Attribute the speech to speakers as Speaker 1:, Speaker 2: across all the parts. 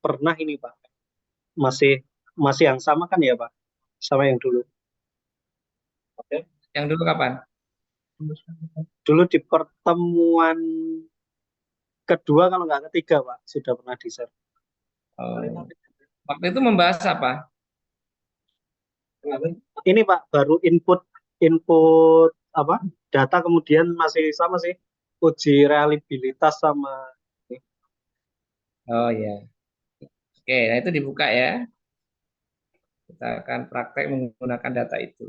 Speaker 1: pernah ini Pak, masih masih yang sama kan ya Pak, sama yang dulu. Oke.
Speaker 2: Yang dulu kapan?
Speaker 1: Dulu di pertemuan kedua kalau nggak ketiga Pak, sudah pernah di-share.
Speaker 2: Oh, waktu itu membahas apa?
Speaker 1: Ini Pak, baru input input apa data kemudian masih sama sih, uji reliabilitas sama
Speaker 2: Oh ya, oke. Nah itu dibuka ya. Kita akan praktek menggunakan data itu.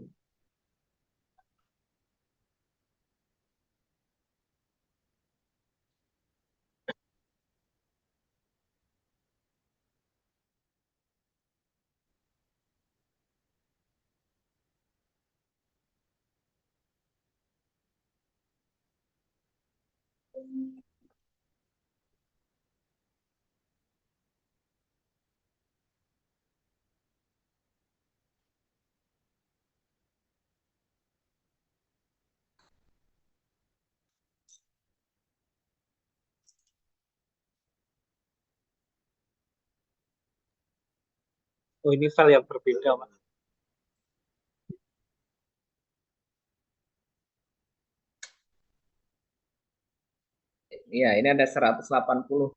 Speaker 1: oh ini file yang berbeda Pak.
Speaker 2: Iya, ini ada 180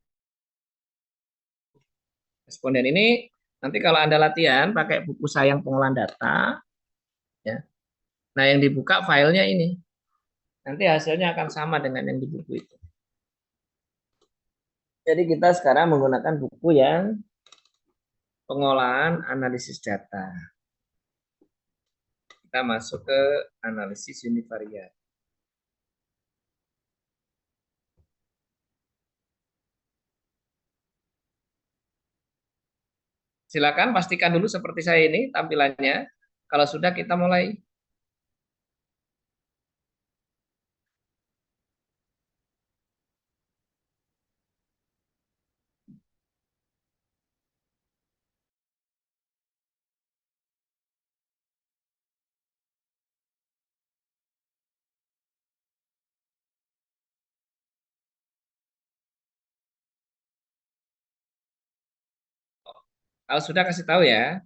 Speaker 2: responden ini. Nanti kalau Anda latihan pakai buku sayang pengolahan data, ya. Nah, yang dibuka filenya ini. Nanti hasilnya akan sama dengan yang di buku itu. Jadi kita sekarang menggunakan buku yang pengolahan analisis data. Kita masuk ke analisis univariat. Silakan pastikan dulu seperti saya ini tampilannya. Kalau sudah kita mulai. Kalau sudah kasih tahu ya.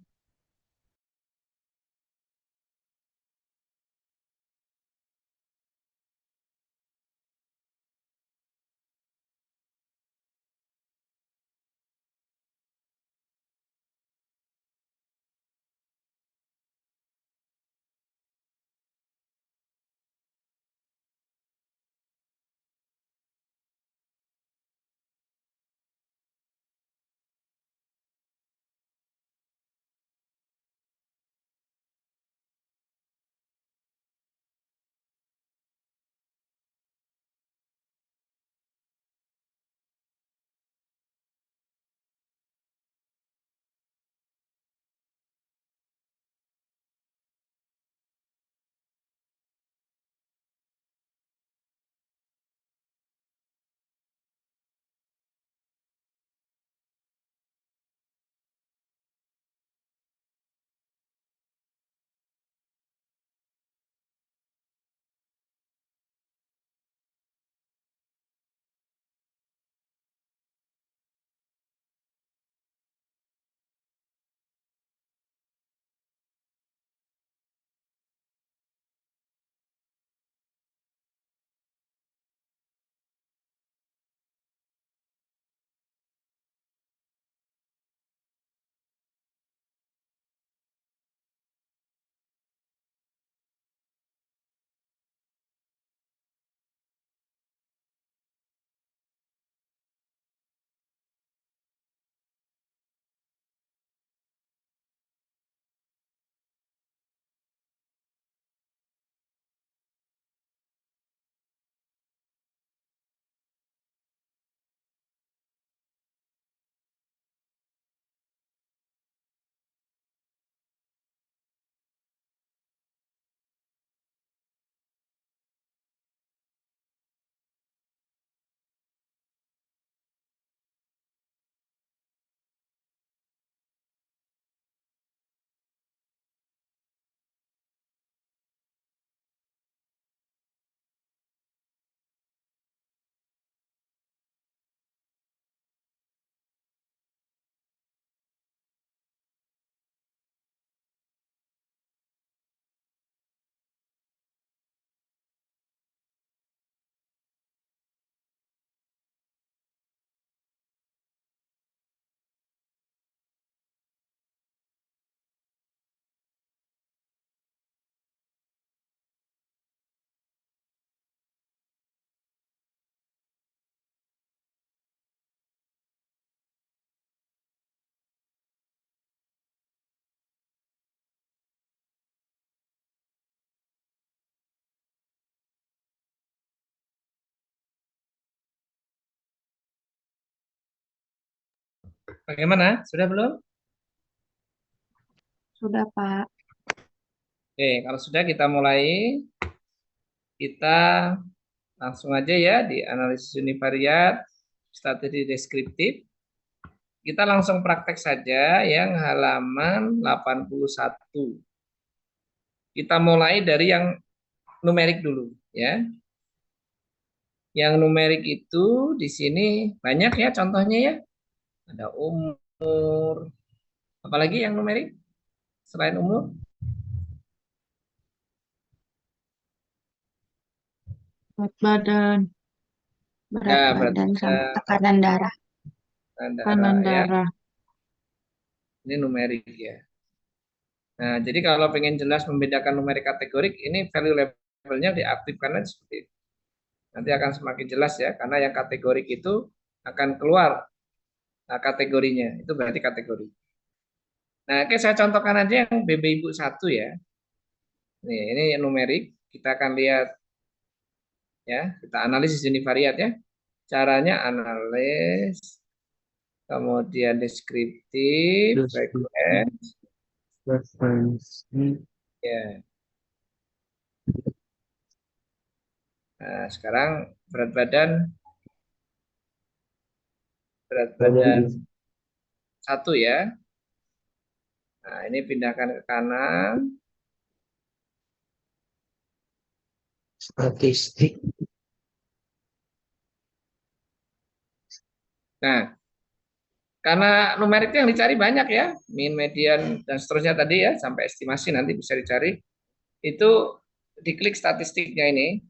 Speaker 2: Bagaimana? Sudah belum?
Speaker 3: Sudah, Pak.
Speaker 2: Oke, kalau sudah kita mulai. Kita langsung aja ya di analisis univariat, strategi deskriptif. Kita langsung praktek saja yang halaman 81. Kita mulai dari yang numerik dulu ya. Yang numerik itu di sini banyak ya contohnya ya. Ada umur, apalagi yang numerik selain umur?
Speaker 3: Berat badan. Berat
Speaker 2: Ya, berat
Speaker 3: badan sama
Speaker 2: badan,
Speaker 3: tekanan darah.
Speaker 2: darah
Speaker 3: Tekanan
Speaker 2: ya.
Speaker 3: darah.
Speaker 2: Ini numerik ya. Nah, jadi kalau pengen jelas membedakan numerik kategorik, ini value labelnya diaktifkan aja seperti itu. Nanti akan semakin jelas ya, karena yang kategorik itu akan keluar kategorinya. Itu berarti kategori. Nah, oke saya contohkan aja yang BB Ibu 1 ya. Nih, ini numerik. Kita akan lihat ya, kita analisis univariat ya. Caranya analis, kemudian deskriptif,
Speaker 1: Deskripsi,
Speaker 2: frekuensi,
Speaker 1: referensi.
Speaker 2: ya. Nah, sekarang berat badan satu ya. Nah, ini pindahkan ke kanan.
Speaker 1: Statistik.
Speaker 2: Nah, karena numerik itu yang dicari banyak ya, min, median, dan seterusnya tadi ya, sampai estimasi nanti bisa dicari. Itu diklik statistiknya ini.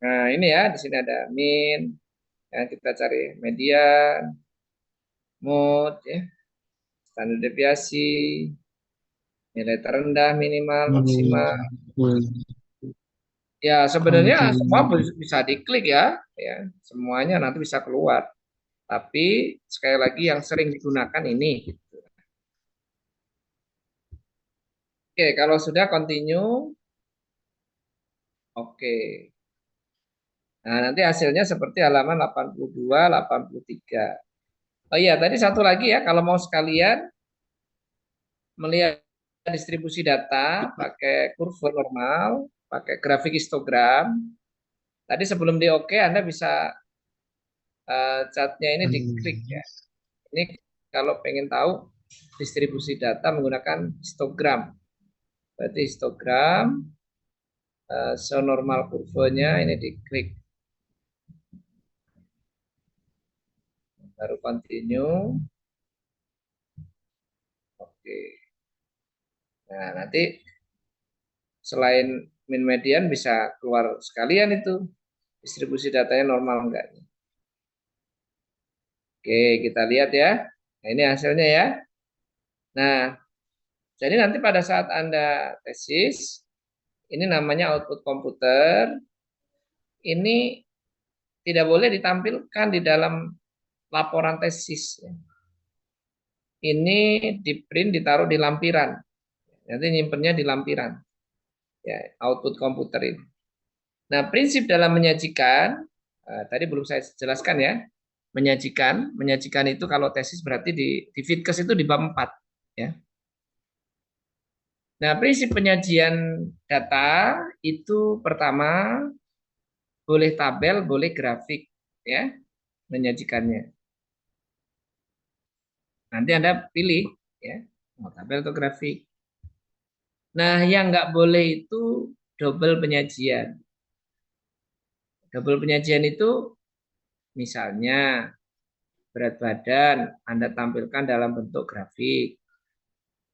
Speaker 2: Nah, ini ya, di sini ada min, ya, kita cari median, mode, ya, standar deviasi, nilai terendah, minimal, maksimal. Ya, sebenarnya semua bisa diklik ya, ya, semuanya nanti bisa keluar. Tapi sekali lagi yang sering digunakan ini. Oke, kalau sudah continue. Oke. Nah, nanti hasilnya seperti halaman 82, 83. Oh iya, tadi satu lagi ya, kalau mau sekalian melihat distribusi data pakai kurva normal, pakai grafik histogram. Tadi sebelum di oke, Anda bisa chartnya ini diklik ya. Ini kalau pengen tahu distribusi data menggunakan histogram. Berarti histogram, so normal kurvanya ini diklik. Baru continue. Oke. Nah, nanti selain min median bisa keluar sekalian itu distribusi datanya normal enggak. Oke, kita lihat ya. Nah, ini hasilnya ya. Nah, jadi nanti pada saat Anda tesis, ini namanya output komputer, ini tidak boleh ditampilkan di dalam laporan tesis. Ini di print ditaruh di lampiran. Nanti nyimpennya di lampiran. Ya, output komputer ini. Nah, prinsip dalam menyajikan, tadi belum saya jelaskan ya. Menyajikan itu kalau tesis berarti di Vitkes itu di bab 4 ya. Nah, prinsip penyajian data itu pertama boleh tabel, boleh grafik ya menyajikannya. Nanti Anda pilih ya, mau tabel atau grafik. Nah, yang nggak boleh itu double penyajian. Double penyajian itu misalnya berat badan Anda tampilkan dalam bentuk grafik.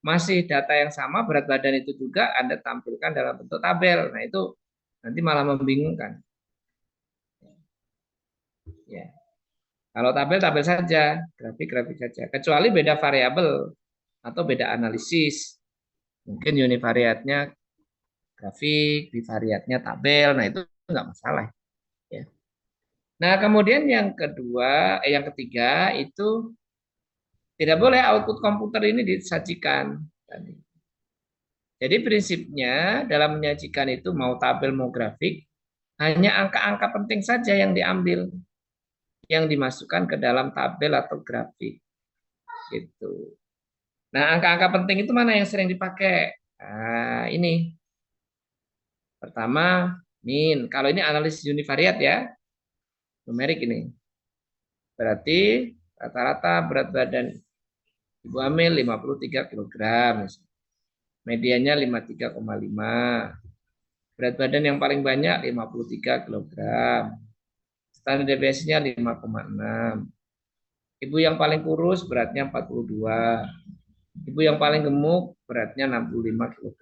Speaker 2: Masih data yang sama berat badan itu juga Anda tampilkan dalam bentuk tabel. Nah, itu nanti malah membingungkan. Ya. Kalau tabel saja, grafik saja. Kecuali beda variabel atau beda analisis. Mungkin univariatnya grafik, bivariatnya tabel. Nah, itu nggak masalah. Ya. Nah, kemudian yang ketiga itu tidak boleh output komputer ini disajikan. Jadi prinsipnya dalam menyajikan itu mau tabel mau grafik, hanya angka-angka penting saja yang diambil. yang dimasukkan ke dalam tabel atau grafik. Gitu. Nah, angka-angka penting itu mana yang sering dipakai? Nah, ini. Pertama, min. Kalau ini analisis univariat ya, numerik ini. Berarti rata-rata berat badan ibu hamil 53 kg. Medianya 53,5. Berat badan yang paling banyak 53 kg. Standar deviasinya 5,6. Ibu yang paling kurus beratnya 42. Ibu yang paling gemuk beratnya 65 kg.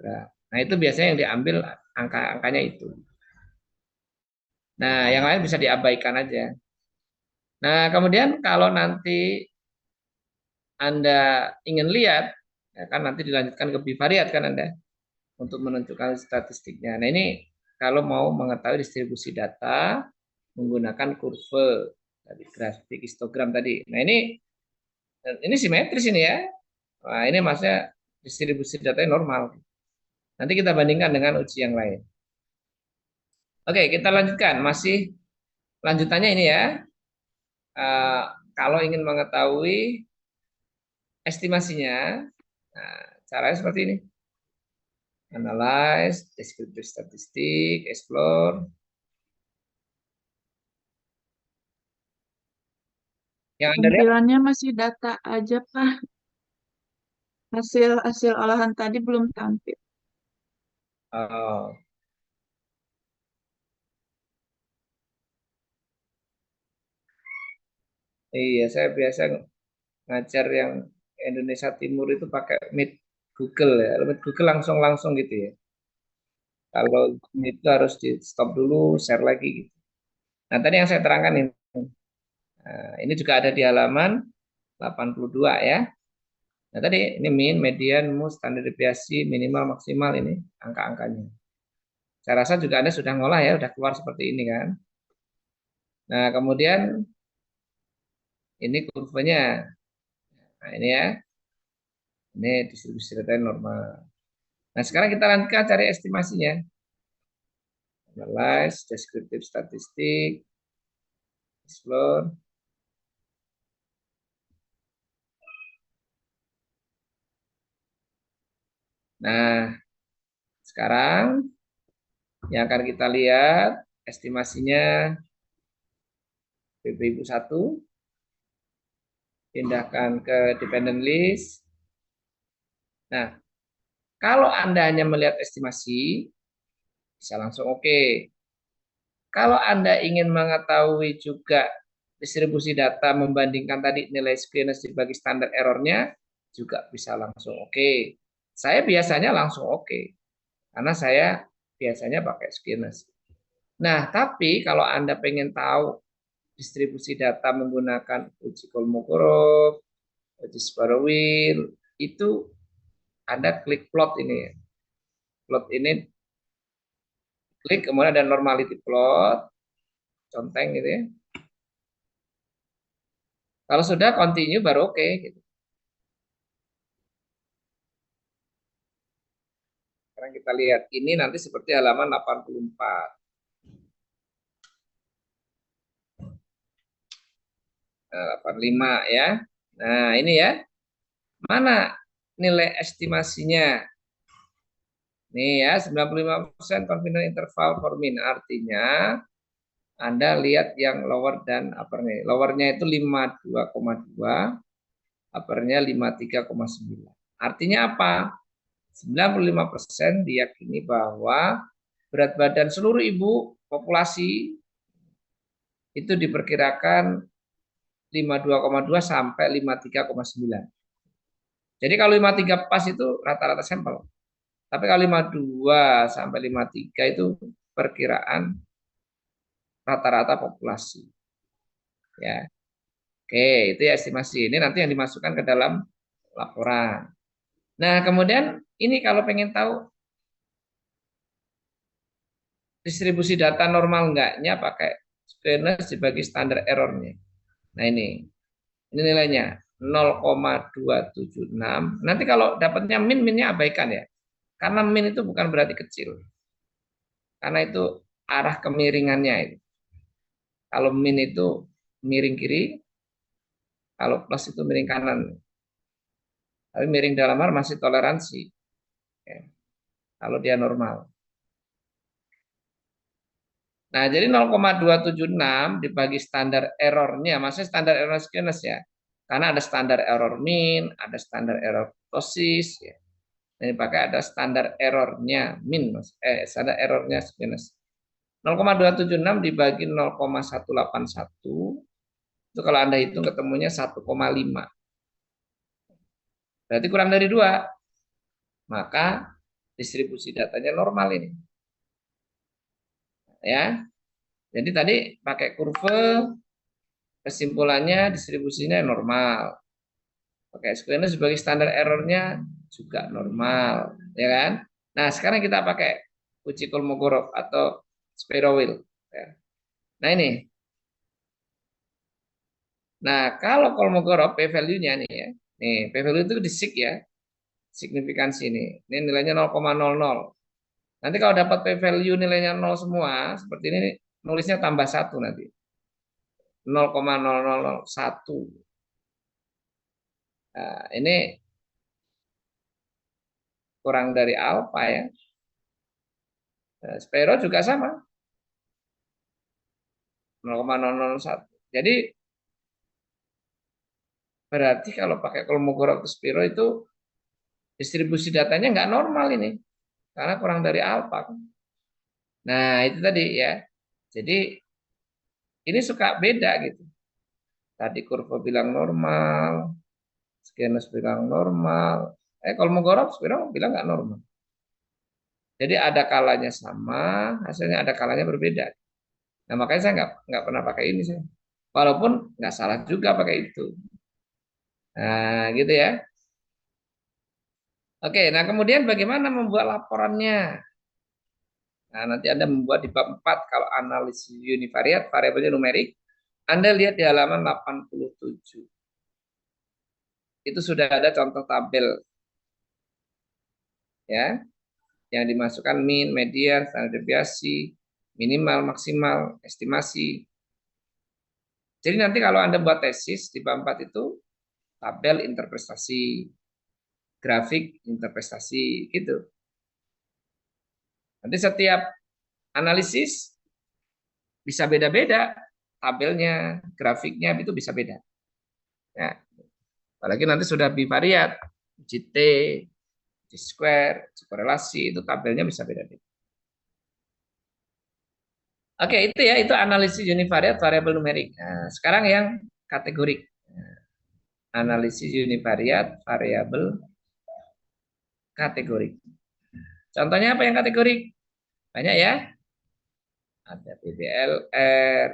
Speaker 2: Nah, itu biasanya yang diambil angka-angkanya itu. Nah, yang lain bisa diabaikan aja. Nah, kemudian kalau nanti Anda ingin lihat, ya kan nanti dilanjutkan ke bivariat kan Anda, untuk menentukan statistiknya. Nah, ini kalau mau mengetahui distribusi data menggunakan kurve tadi, grafik histogram tadi. Nah, ini simetris ini ya. Nah, ini maksudnya distribusi datanya normal. Nanti kita bandingkan dengan uji yang lain. Oke, kita lanjutkan. Masih lanjutannya ini ya. Kalau ingin mengetahui estimasinya, nah, caranya seperti ini. Analyze, descriptive statistik, explore. Yang Anda lihat,
Speaker 3: Tampilannya masih data aja, Pak. Hasil olahan tadi belum tampil.
Speaker 2: oh, iya saya biasa ngajar yang Indonesia Timur itu pakai Meet Google ya. Meet Google langsung gitu ya. Kalau itu harus di stop dulu, share lagi gitu. Nah, tadi yang saya terangkan ini. Nah, ini juga ada di halaman 82 ya. Nah, tadi ini min, median, mus, standar deviasi, minimal, maksimal ini angka-angkanya. Saya rasa juga Anda sudah ngolah ya, sudah keluar seperti ini kan. Nah, kemudian ini kurvanya. Nah, ini ya. Ini distribusi data yang normal. Nah, sekarang kita lanjutkan cari estimasinya. Analyze, descriptive statistik, explore. Nah, sekarang yang akan kita lihat estimasinya BB Ibu 1. Pindahkan ke dependent list. Nah, kalau Anda hanya melihat estimasi, bisa langsung oke. Kalau Anda ingin mengetahui juga distribusi data membandingkan tadi nilai skewness dibagi standar errornya, juga bisa langsung oke. Saya biasanya langsung oke, karena saya biasanya pakai skewness. Nah, tapi kalau Anda pengen tahu distribusi data menggunakan uji Kolmogorov, uji Sparrow-Wheel, itu Anda klik plot ini. Plot ini klik, kemudian ada normality plot, conteng gitu ya. Kalau sudah continue baru oke gitu. Sekarang kita lihat ini nanti seperti halaman 84. 85 ya. Nah, ini ya. Mana nilai estimasinya? Nih ya, 95% confidence interval for min. Artinya Anda lihat yang lower dan upper nih. Lowernya itu 52,2, uppernya 53,9. Artinya apa? 95% diyakini bahwa berat badan seluruh ibu populasi itu diperkirakan 52,2 sampai 53,9. Jadi kalau 53 pas itu rata-rata sampel. Tapi kalau 52 sampai 53 itu perkiraan rata-rata populasi. Ya. Oke, itu ya estimasi. Ini nanti yang dimasukkan ke dalam laporan. Nah, kemudian ini kalau pengen tahu distribusi data normal enggaknya pakai skewness dibagi standar errornya. Nah, ini nilainya 0,276. Nanti kalau dapatnya minnya abaikan ya. Karena min itu bukan berarti kecil. Karena itu arah kemiringannya itu. Kalau min itu miring kiri, kalau plus itu miring kanan. Tapi miring dalam hal masih toleransi. Ya, kalau dia normal. Nah, jadi 0,276 dibagi standar errornya, maksudnya standar error skewness ya. Karena ada standar error mean, ada standar error kurtosis, ya. Ini pakai ada standar errornya min, standar errornya skewness. 0,276 dibagi 0,181 itu kalau Anda hitung ketemunya 1,5. Berarti kurang dari 2. Maka distribusi datanya normal ini. Ya. Jadi tadi pakai kurva, kesimpulannya distribusinya normal. Pakai skewness sebagai standar errornya juga normal, ya kan? Nah, sekarang kita pakai uji Kolmogorov atau Spiral. Ya. Nah, ini. Nah, kalau Kolmogorov p-value-nya nih ya. Nih, p-value itu di sig ya. Signifikansi ini. Ini nilainya 0,00. Nanti kalau dapat p-value nilainya 0 semua, seperti ini nulisnya tambah 1 nanti. 0,0001. Nah, ini kurang dari alfa ya. Nah, Spiro juga sama. 0,001. Jadi berarti kalau pakai Kolmogorov Spiro itu distribusi datanya nggak normal ini. Karena kurang dari alfa. Nah, itu tadi ya. Jadi ini suka beda gitu. Tadi kurva bilang normal, skewness bilang normal. Kolmogorov Spiro bilang nggak normal. Jadi ada kalanya sama, hasilnya ada kalanya berbeda. Nah, makanya saya nggak pernah pakai ini saya. Walaupun nggak salah juga pakai itu. Nah, gitu ya. Oke, nah kemudian bagaimana membuat laporannya? Nah, nanti Anda membuat di bab 4 kalau analisis univariat, variabelnya numerik. Anda lihat di halaman 87. Itu sudah ada contoh tabel ya, yang dimasukkan min, median, standar deviasi, minimal, maksimal, estimasi. Jadi nanti kalau Anda buat tesis di bab 4 itu tabel interpretasi, grafik interpretasi gitu. Nanti setiap analisis bisa beda-beda tabelnya, grafiknya itu bisa beda. Ya. Apalagi nanti sudah bivariat, GT, G-square, korelasi itu tabelnya bisa beda-beda. Oke, itu ya, itu analisis univariat variabel numerik. Nah, sekarang yang kategorik. Analisis univariat variabel kategorik. Contohnya apa yang kategorik? Banyak ya. Ada PBLR,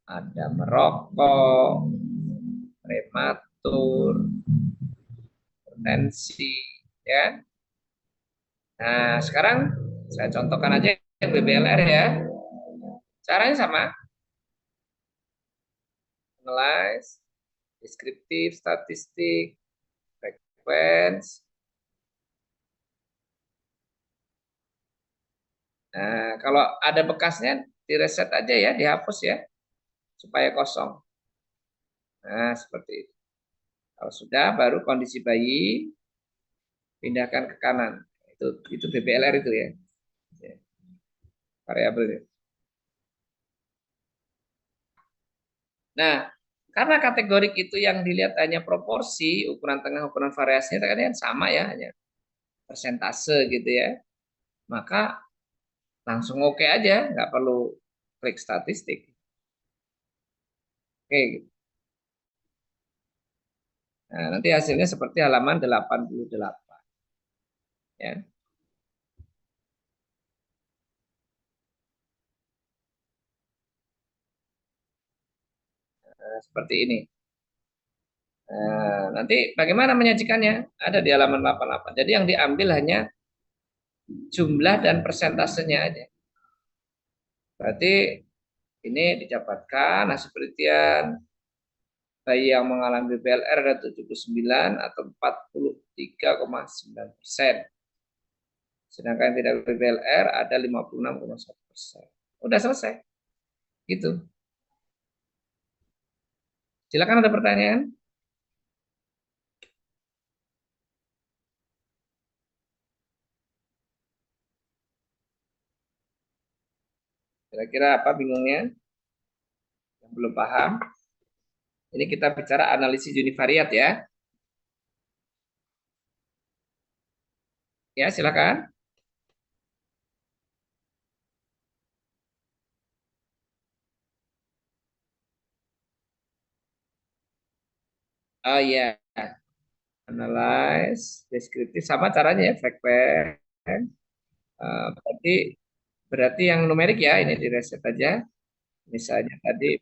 Speaker 2: ada merokok, prematur, hipertensi, ya. Nah, sekarang saya contohkan aja yang BBLR ya. Caranya sama. Analyze, deskriptif, statistik, frekuensi. Nah, kalau ada bekasnya direset aja ya, dihapus ya, supaya kosong. Nah, seperti itu. Kalau sudah, baru kondisi bayi pindahkan ke kanan. Itu BBLR itu ya, variabel. Nah, karena kategorik itu yang dilihat hanya proporsi, ukuran tengah, ukuran variasinya kan sama ya, hanya persentase gitu ya. Maka langsung oke aja, nggak perlu klik statistik. Oke, gitu. Nah, nanti hasilnya seperti halaman 88. Ya. Nah, seperti ini. Nah, nanti bagaimana menyajikannya? Ada di halaman 88. Jadi yang diambil hanya jumlah dan persentasenya aja. Berarti ini didapatkan hasil penelitian bayi yang mengalami BLR ada 79 atau 43,9%. Sedangkan yang tidak BLR ada 56,1%. Udah selesai. Gitu. Silakan ada pertanyaan. Kira-kira apa bingungnya? Yang belum paham? Ini kita bicara analisis univariat ya. Ya, silakan. Oh iya, analyze, deskriptif sama caranya ya, fact-fact. Berarti yang numerik ya, ini di reset aja. Misalnya tadi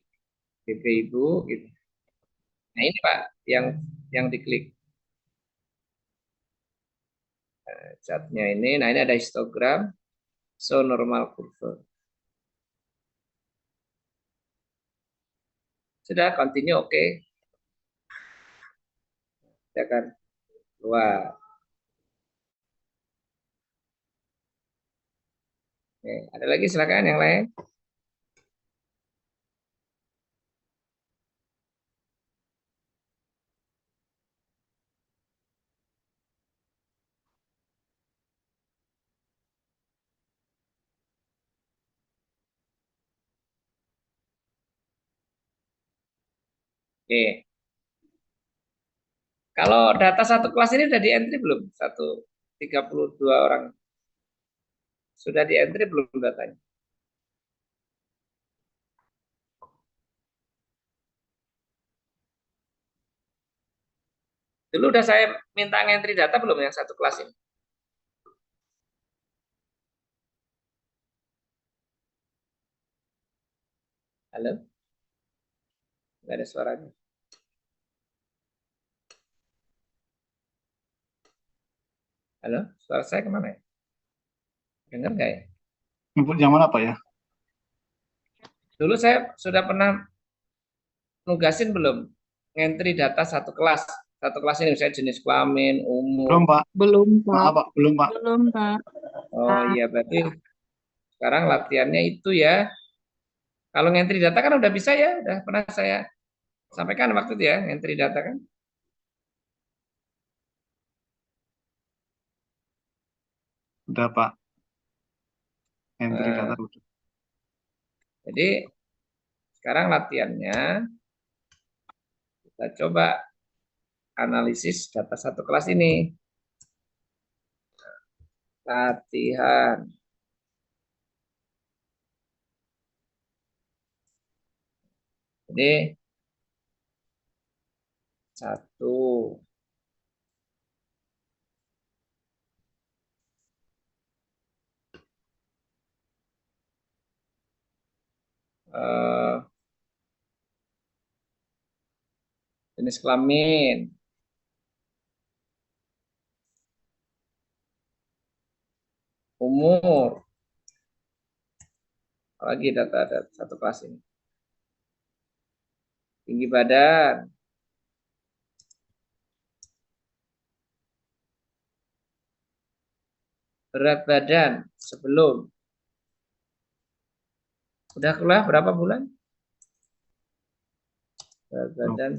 Speaker 2: BP Ibu gitu. Nah, ini Pak yang diklik chartnya ini. Nah, ini ada histogram, so normal curve. Sudah continue oke. Ya kan? Keluar. Oke, ada lagi silakan yang lain. Oke. Kalau data satu kelas ini sudah di entry belum? 32 orang. Sudah di entry belum datanya? Dulu udah saya minta entry data belum yang satu kelas ini? Halo? Nggak ada suaranya. Halo? Suara saya kemana ya? Dengar nggak ya?
Speaker 4: Input yang mana Pak ya?
Speaker 2: Dulu saya sudah pernah nugasin belum? Entry data satu kelas. Satu kelas ini misalnya jenis kelamin, umur.
Speaker 4: Belum Pak.
Speaker 3: Belum,
Speaker 4: Maaf
Speaker 3: Pak.
Speaker 4: Pak, belum Pak.
Speaker 3: Belum, Pak.
Speaker 2: Oh iya, berarti sekarang latihannya itu ya. Kalau ngentri data kan udah bisa ya, udah pernah saya sampaikan waktu itu ya, ngentri data kan.
Speaker 4: Udah Pak. Entry data udah.
Speaker 2: Jadi sekarang latihannya kita coba analisis data satu kelas ini. Latihan. Jadi satu. Jenis kelamin. Umur. Apalagi data satu kelas ini. Tinggi badan. Berat badan sebelum. Udah keluar berapa bulan? Berat badan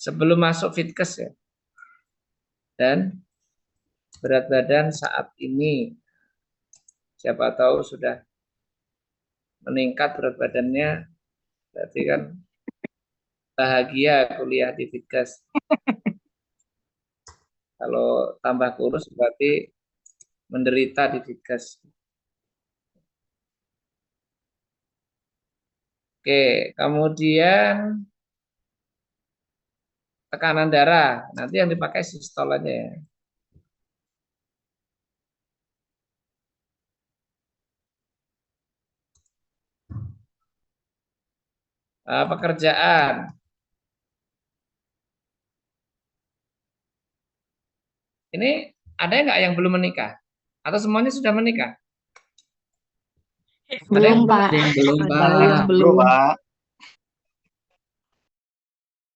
Speaker 2: sebelum masuk Fitness ya. Dan berat badan saat ini. Siapa tahu sudah meningkat berat badannya, berarti kan bahagia kuliah di Fitness. Kalau tambah kurus berarti menderita di Fitness. Oke, kemudian tekanan darah. Nanti yang dipakai sistolanya ya. Pekerjaan. Ini ada nggak yang belum menikah? Atau semuanya sudah menikah?
Speaker 3: Belum, Pak.
Speaker 2: Belum,
Speaker 3: Ada
Speaker 2: Pak.
Speaker 3: yang belum.
Speaker 4: Pak.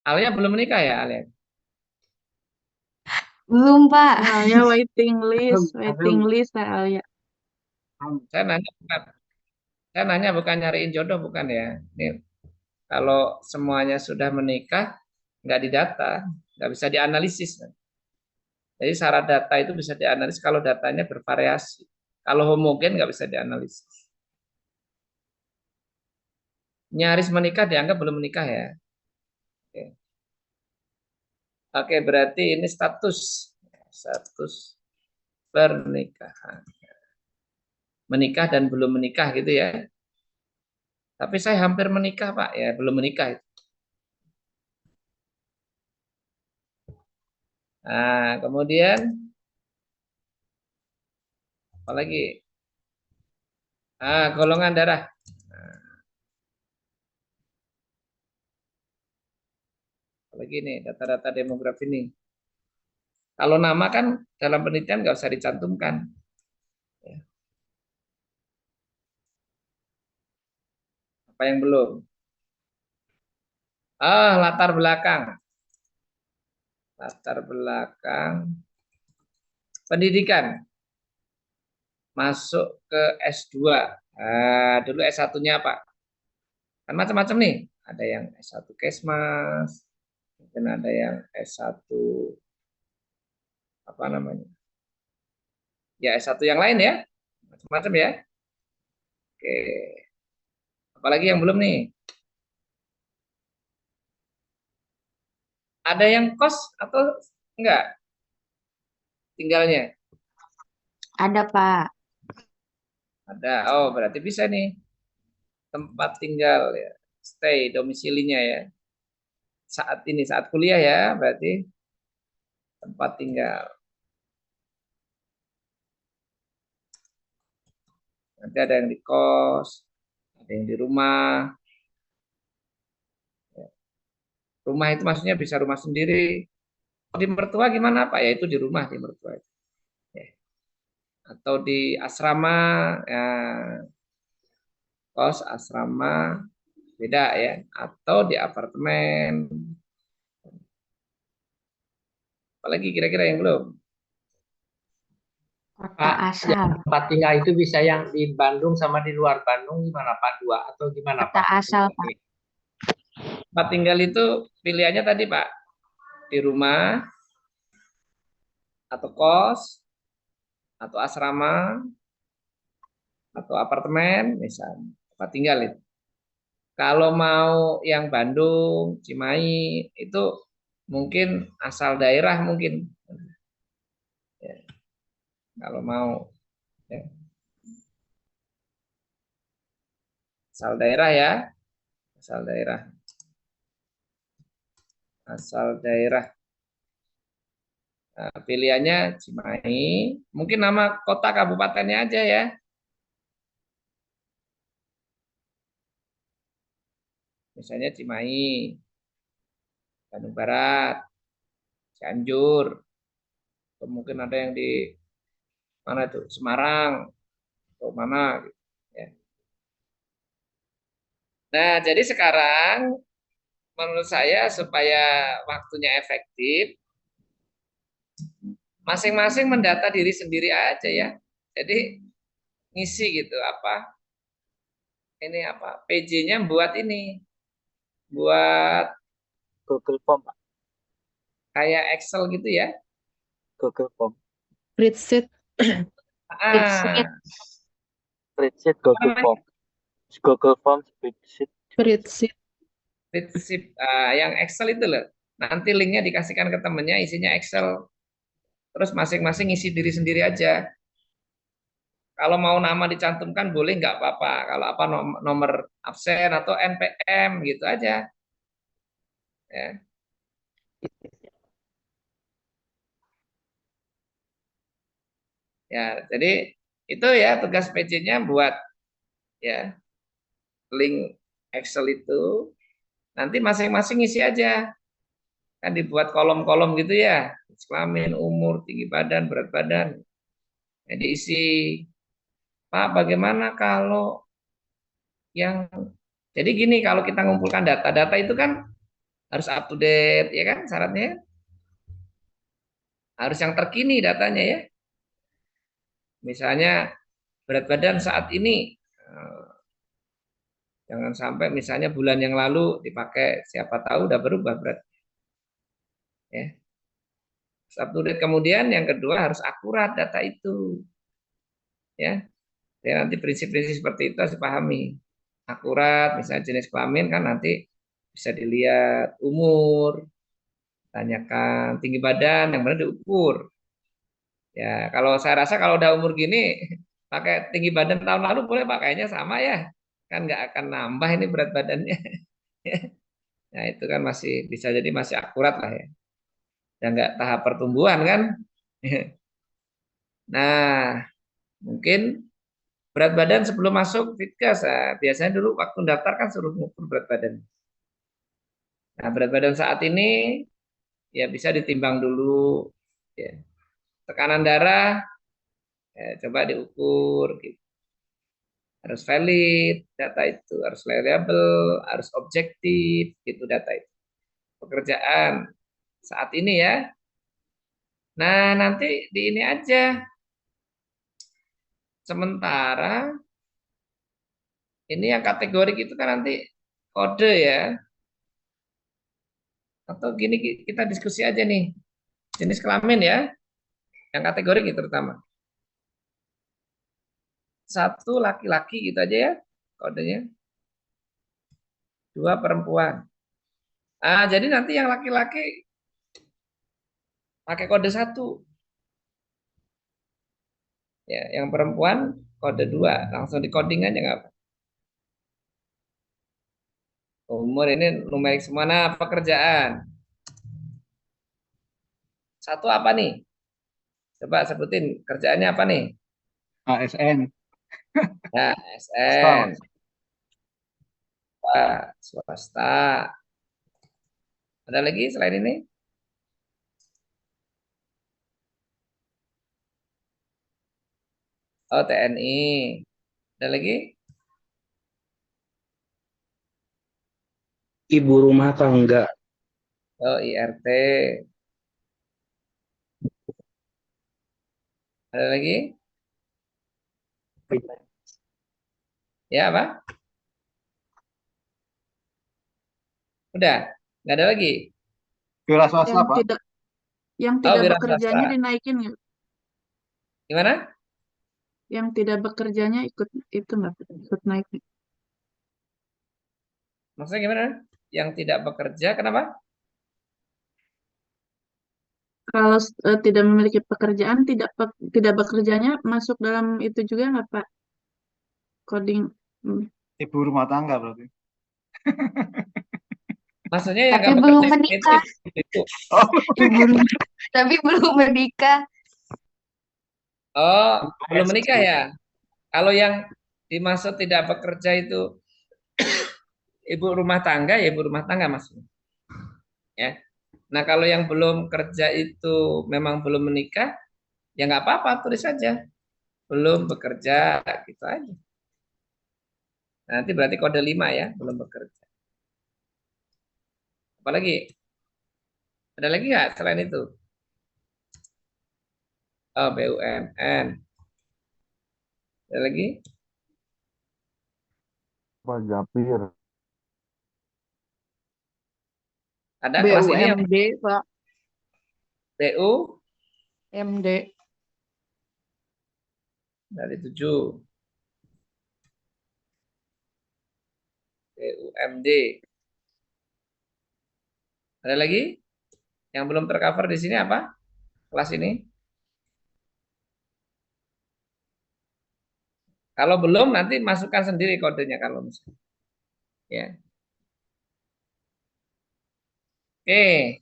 Speaker 2: Alia belum menikah ya, Alia?
Speaker 5: Belum, Pak.
Speaker 3: Alia waiting list, Alia.
Speaker 2: Saya nanya bukan nyariin jodoh bukan ya. Ini Kalau semuanya sudah menikah, nggak didata, nggak bisa dianalisis. Jadi syarat data itu bisa dianalisis kalau datanya bervariasi. Kalau homogen nggak bisa dianalisis. Nyaris menikah dianggap belum menikah ya. Oke, Oke, berarti ini status pernikahan. Menikah dan belum menikah gitu ya. Tapi saya hampir menikah, Pak. Ya, belum menikah itu. Nah, kemudian apa lagi? Golongan darah. Apalagi nih data-data demografi ini. Kalau nama kan dalam penelitian nggak usah dicantumkan. Ya. Apa yang belum? Latar belakang. Latar belakang pendidikan. Masuk ke S2. Dulu S1-nya apa? Kan macam-macam nih. Ada yang S1 Kesmas, mungkin ada yang S1 apa namanya? Ya S1 yang lain ya. Macam-macam ya. Oke. Apalagi yang belum nih? Ada yang kos atau enggak tinggalnya?
Speaker 3: Ada, Pak.
Speaker 2: Ada. Oh, berarti bisa nih. Tempat tinggal ya. Stay domisilinya ya. Saat kuliah ya, berarti tempat tinggal. Nanti ada yang di kos, ada yang di rumah. Rumah itu maksudnya bisa rumah sendiri. Di mertua gimana Pak? Ya itu di rumah di mertua. Ya. Atau di asrama, ya, kos asrama beda ya. Atau di apartemen. Apalagi kira-kira yang belum?
Speaker 3: Kota
Speaker 5: Pak, yang
Speaker 3: asal.
Speaker 5: tempat tinggal itu bisa yang di Bandung sama di luar Bandung gimana Pak? Dua atau gimana
Speaker 3: Kota
Speaker 5: Pak?
Speaker 3: asal, Pak.
Speaker 2: Tempat tinggal itu pilihannya tadi Pak, di rumah atau kos atau asrama atau apartemen misalnya tempat tinggal itu. Kalau mau yang Bandung, Cimahi itu mungkin asal daerah mungkin. Ya, kalau mau ya. Asal daerah ya, asal daerah, asal daerah. Nah, pilihannya Cimahi, mungkin nama kota kabupatennya aja ya. Misalnya Cimahi, Bandung Barat, Cianjur, atau mungkin ada yang di mana tuh Semarang atau mana gitu, ya. Nah, jadi sekarang menurut saya supaya waktunya efektif, masing-masing mendata diri sendiri aja ya. Jadi ngisi gitu apa ini apa PJ-nya buat ini, buat
Speaker 1: Google Form, Pak.
Speaker 2: kayak Excel gitu ya.
Speaker 1: Google Form.
Speaker 3: Spreadsheet.
Speaker 2: Ah,
Speaker 1: Spreadsheet,
Speaker 2: apa
Speaker 1: Google
Speaker 2: namanya?
Speaker 1: Form. Google Form, spreadsheet.
Speaker 3: Spreadsheet.
Speaker 2: Spreadsheet, yang Excel itu loh. Nanti linknya dikasihkan ke temennya, isinya Excel. Terus masing-masing isi diri sendiri aja. Kalau mau nama dicantumkan boleh nggak apa-apa. Kalau apa nomor absen atau NPM gitu aja. Ya. Ya, jadi itu ya tugas PJ-nya buat ya link Excel itu. Nanti masing-masing isi aja. Kan dibuat kolom-kolom gitu ya. Kelamin, umur, tinggi badan, berat badan. Jadi isi, Pak, bagaimana kalau yang jadi gini kalau kita ngumpulkan data itu kan harus up to date ya kan syaratnya harus yang terkini datanya ya. Misalnya berat badan saat ini Jangan sampai misalnya bulan yang lalu dipakai, siapa tahu udah berubah berat. Ya. Up to date. Kemudian yang kedua harus akurat data itu. Ya. Ya, nanti prinsip-prinsip seperti itu harus dipahami. Akurat, misalnya jenis kelamin kan nanti bisa dilihat umur, tanyakan tinggi badan yang benar diukur. Ya, kalau saya rasa kalau udah umur gini pakai tinggi badan tahun lalu boleh pakainya sama ya. Kan nggak akan nambah ini berat badannya. Nah, itu kan masih bisa jadi masih akurat lah ya. Dan nggak tahap pertumbuhan kan. Nah, mungkin berat badan sebelum masuk Fitgas, biasanya dulu waktu daftar kan suruh mengukur berat badan. Nah, berat badan saat ini ya bisa ditimbang dulu. Ya. Tekanan darah ya, coba diukur. Gitu. Harus valid data itu, harus reliable, harus objektif gitu data itu. Pekerjaan saat ini ya. Nah, nanti di ini aja. Sementara ini yang kategorik itu kan nanti kode ya. Atau gini kita diskusi aja nih. Jenis kelamin ya. Yang kategorik itu terutama. Satu laki-laki gitu aja ya kodenya. Dua perempuan. Jadi nanti yang laki-laki pakai kode satu. Ya, yang perempuan kode dua. Langsung di coding aja nggak apa. Umur ini numerik semua. Nah, pekerjaan. Satu apa nih? Coba sebutin kerjaannya apa nih?
Speaker 4: ASN.
Speaker 2: Ya,
Speaker 4: Swasta,
Speaker 2: SN. Swasta. Ada lagi selain ini? Oh, TNI. Ada lagi?
Speaker 1: Ibu rumah tangga.
Speaker 2: Oh, IRT. Ada lagi? Ya, apa? Udah? Nggak ada lagi?
Speaker 4: wira swasta,
Speaker 3: Yang
Speaker 4: Pak.
Speaker 3: tidak yang
Speaker 2: Oh,
Speaker 3: tidak
Speaker 2: wira
Speaker 3: bekerjanya
Speaker 2: swasta.
Speaker 3: dinaikin nggak?
Speaker 2: Gimana?
Speaker 3: Yang tidak bekerjanya ikut itu nggak? Ikut naik.
Speaker 2: Maksudnya gimana? Yang tidak bekerja, kenapa?
Speaker 3: Kalau tidak memiliki pekerjaan, tidak bekerjanya masuk dalam itu juga nggak Pak? Coding. Hmm.
Speaker 4: Ibu rumah tangga berarti.
Speaker 2: Maksudnya yang
Speaker 3: Tapi
Speaker 2: nggak
Speaker 3: belum
Speaker 2: bekerja
Speaker 3: menikah.
Speaker 2: itu.
Speaker 4: Oh,
Speaker 3: Ibu rumah. Tapi belum menikah.
Speaker 2: Oh, belum menikah ya? Kalau yang dimaksud tidak bekerja itu ibu rumah tangga, ya ibu rumah tangga maksudnya. Ya. Nah, kalau yang belum kerja itu memang belum menikah, ya nggak apa-apa, tulis saja. Belum bekerja, gitu aja. Nanti berarti kode 5 ya, belum bekerja. Apalagi? Ada lagi nggak selain itu? Oh, BUMN. Ada lagi?
Speaker 6: Pajapir.
Speaker 2: Ada kelas ini yang
Speaker 3: BUMD Pak.
Speaker 2: BU
Speaker 3: MD.
Speaker 2: dari 7. BUMD. Ada lagi? Yang belum tercover di sini apa? Kelas ini? Kalau belum nanti masukkan sendiri kodenya kalau misalnya. Ya. Oke.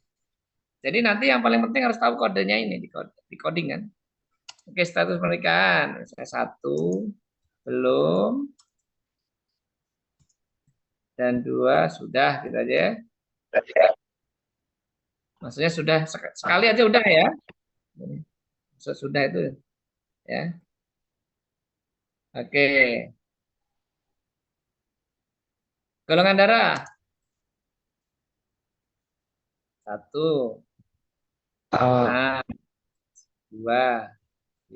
Speaker 2: Jadi nanti yang paling penting harus tahu kodenya ini di coding kan. Oke, status pernikahan. Saya 1 belum dan 2 sudah gitu aja ya. Maksudnya sudah sekali aja udah ya. Sudah itu ya. Oke. Golongan darah 1 A, 2 B,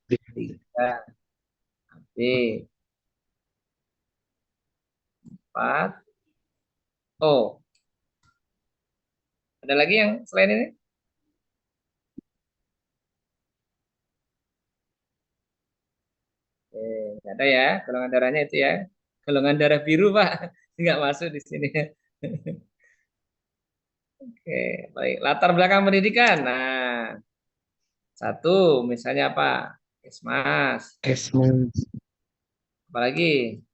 Speaker 2: 3 B, 4. Oh, ada lagi yang selain ini? Oke, nggak ada ya golongan darahnya itu ya. Golongan darah biru, Pak. Nggak masuk di sini. Oke, baik. Latar belakang pendidikan. Nah, 1 misalnya apa? Kesmas. Apalagi?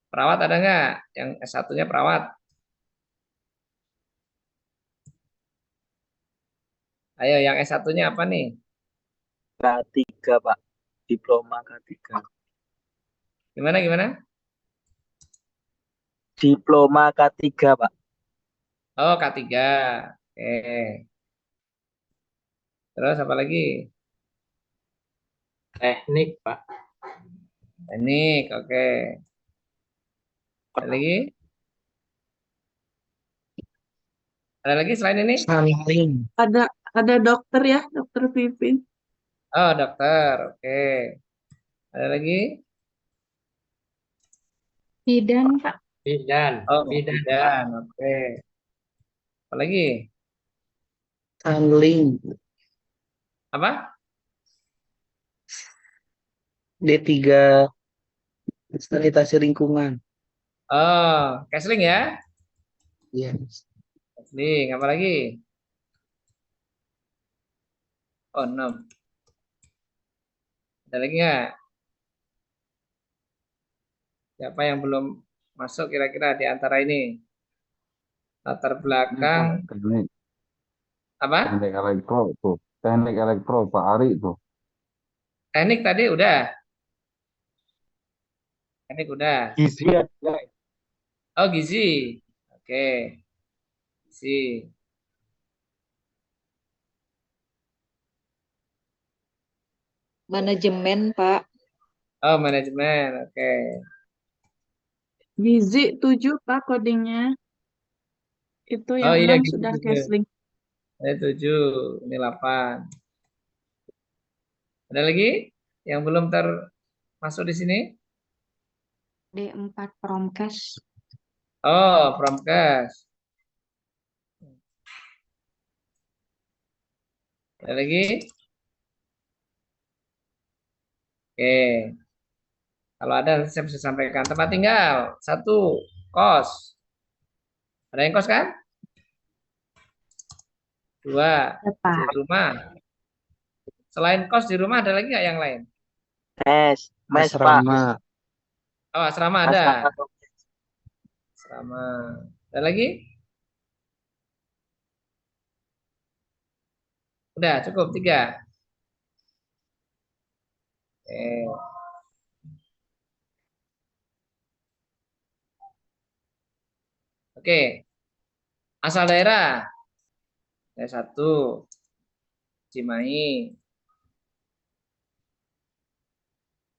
Speaker 2: Perawat ada nggak? Yang S1-nya perawat. Ayo, yang S1-nya apa nih?
Speaker 1: K3 Pak, diploma K3.
Speaker 2: Gimana, gimana?
Speaker 1: Diploma K3 Pak.
Speaker 2: Oh, K3. Oke. Terus apa lagi?
Speaker 5: Teknik, Pak.
Speaker 2: Teknik, oke. Ada lagi? Ada lagi selain ini?
Speaker 3: Ada dokter ya, dokter Pipin.
Speaker 2: Oh, dokter. Oke. Ada lagi?
Speaker 3: Bidan, Pak.
Speaker 5: Bidan.
Speaker 2: Oh,
Speaker 5: Bidan, Pak.
Speaker 2: bidan. Oke. Apa lagi?
Speaker 6: Handling
Speaker 2: Apa?
Speaker 6: D3 sanitasi lingkungan.
Speaker 2: Oh, counseling ya?
Speaker 6: Iya.
Speaker 2: Counseling. Apa lagi? Oh, 6. Ada lagi nggak? Siapa yang belum masuk kira-kira di antara ini? Latar belakang.
Speaker 7: Teknik
Speaker 2: Apa?
Speaker 7: teknik elektro tuh. Teknik elektro Pak Ari tuh.
Speaker 2: Teknik tadi udah. Teknik udah.
Speaker 1: Gizi ada.
Speaker 2: Oh, gizi. Oke. Gizi.
Speaker 8: Manajemen, Pak.
Speaker 2: Oh, manajemen. Oke.
Speaker 3: Gizi 7, Pak, kodingnya. Itu
Speaker 2: Oh
Speaker 3: yang
Speaker 2: iya,
Speaker 3: 6
Speaker 2: gizi
Speaker 3: sudah
Speaker 2: 7.
Speaker 3: casing.
Speaker 2: Ini 7. Ini 8. Ada lagi yang belum termasuk di sini?
Speaker 8: D4 Promkes.
Speaker 2: Oh, Promkes. Ada lagi? Oke. Kalau ada nanti saya bisa sampaikan. Tempat tinggal. 1. Kos. Ada yang kos kan? 2.
Speaker 8: Ya, Pak.
Speaker 2: Di rumah. Selain kos di rumah ada lagi nggak yang lain?
Speaker 1: Mes Pak.
Speaker 6: Asrama.
Speaker 2: Oh, asrama ada.
Speaker 1: Asrama.
Speaker 2: Asrama. Ada lagi? Udah, cukup 3. Oke. Oke. Asal daerah. Ada 1. Cimahi.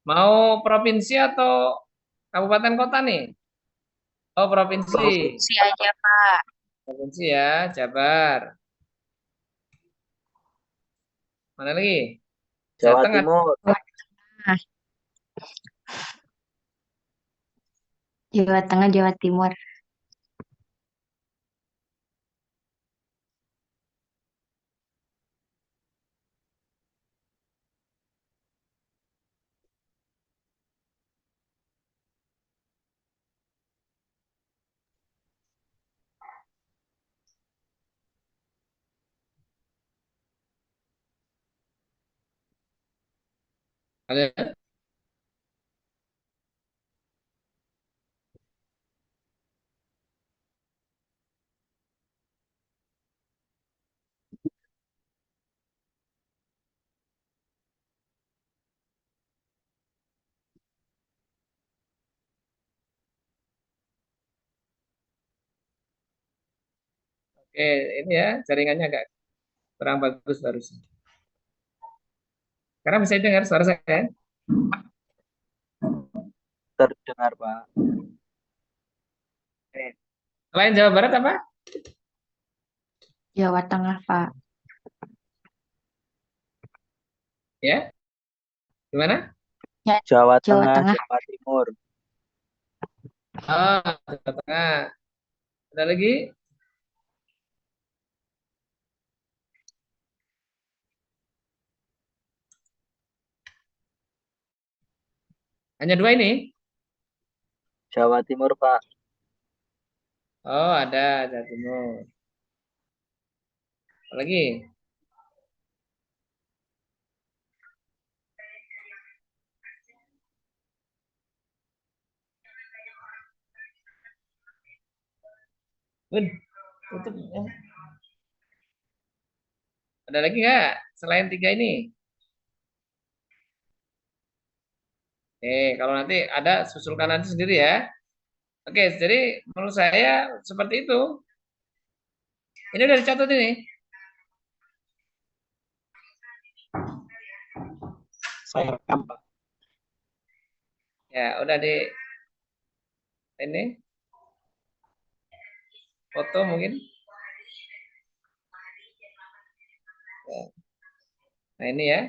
Speaker 2: Mau provinsi atau kabupaten kota nih? Oh, provinsi.
Speaker 8: Provinsi aja, Pak.
Speaker 2: Provinsi ya, Jabar. Mana lagi?
Speaker 1: Jawa
Speaker 2: Jateng ada.
Speaker 1: Timur.
Speaker 8: Jawa Tengah, Jawa Timur.
Speaker 2: Ada. Oke, ini ya jaringannya agak kurang bagus barusan. Sekarang bisa dengar suara saya?
Speaker 1: Terdengar Pak.
Speaker 2: Oke. Selain Jawa Barat apa?
Speaker 8: Jawa Tengah, Pak.
Speaker 2: Ya, gimana?
Speaker 8: Ya,
Speaker 1: Jawa
Speaker 8: Jawa
Speaker 1: Tengah,
Speaker 8: Tengah.
Speaker 1: Jawa Timur.
Speaker 2: Jawa Tengah. Ada lagi? Hanya dua ini?
Speaker 6: Jawa Timur, Pak.
Speaker 2: Oh, ada Jawa Timur. Apa lagi? Bun, tutup ya. Ada lagi nggak selain tiga ini? Kalau nanti ada susulkan nanti sendiri ya. Oke, jadi menurut saya seperti itu. Ini udah dicatat ini.
Speaker 1: Saya rekam, Pak.
Speaker 2: Ya, udah di ini foto mungkin. Ya. Nah, ini ya.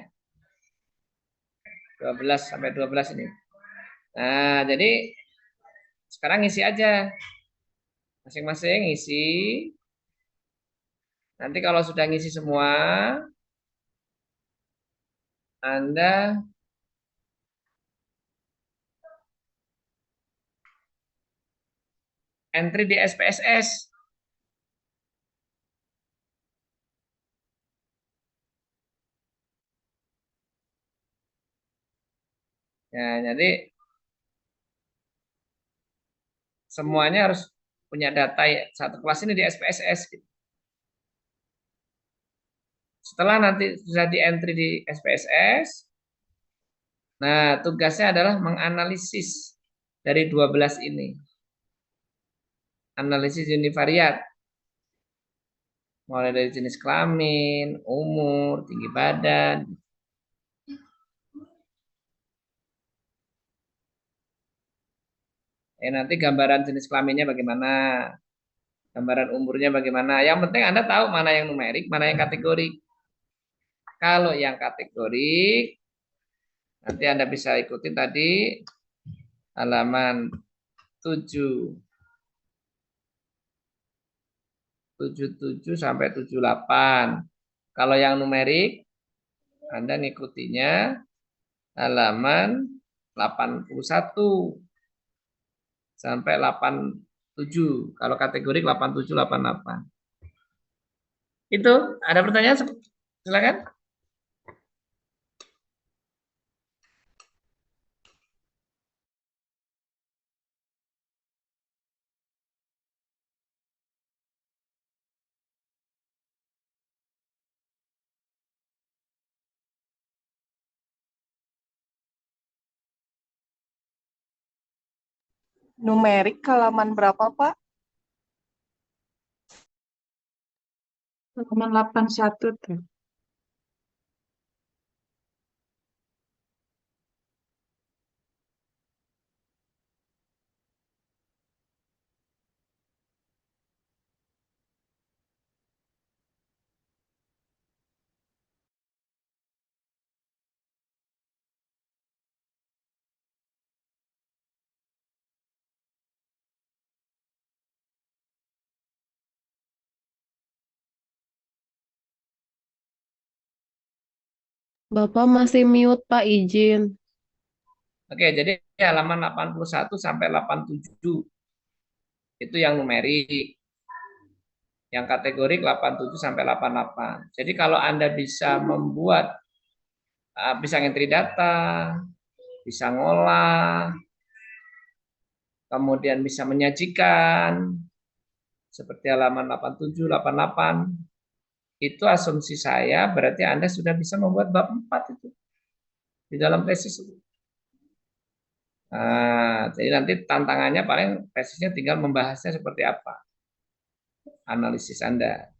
Speaker 2: 12 sampai 12 ini. Nah, jadi sekarang ngisi aja. Masing-masing ngisi. Nanti kalau sudah ngisi semua, Anda entry di SPSS. Ya, jadi semuanya harus punya data ya, satu kelas ini di SPSS. Gitu. Setelah nanti sudah di entry di SPSS, nah tugasnya adalah menganalisis dari 12 ini. Analisis univariat. Mulai dari jenis kelamin, umur, tinggi badan. Nanti gambaran jenis kelaminnya bagaimana, gambaran umurnya bagaimana. Yang penting Anda tahu mana yang numerik, mana yang kategorik. Kalau yang kategorik, nanti Anda bisa ikuti tadi halaman 7. 77 sampai 78. Kalau yang numerik, Anda ngikutinya halaman 81 sampai 87. Kalau kategorik 87, 88. Itu, ada pertanyaan? Silakan.
Speaker 9: Numerik halaman berapa, Pak?
Speaker 3: Halaman 81 tuh.
Speaker 10: Bapak masih mute, Pak, izin.
Speaker 2: Oke, jadi halaman 81 sampai 87. Itu yang numerik. Yang kategorik 87 sampai 88. Jadi kalau Anda bisa membuat, bisa entry data, bisa ngolah, kemudian bisa menyajikan, seperti halaman 87, 88, itu asumsi saya berarti Anda sudah bisa membuat bab 4 itu di dalam tesis itu. Nah, jadi nanti tantangannya paling tesisnya tinggal membahasnya seperti apa. Analisis Anda.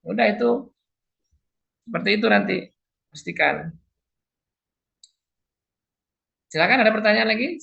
Speaker 2: Udah itu. Seperti itu nanti. Pastikan. Silakan ada pertanyaan lagi?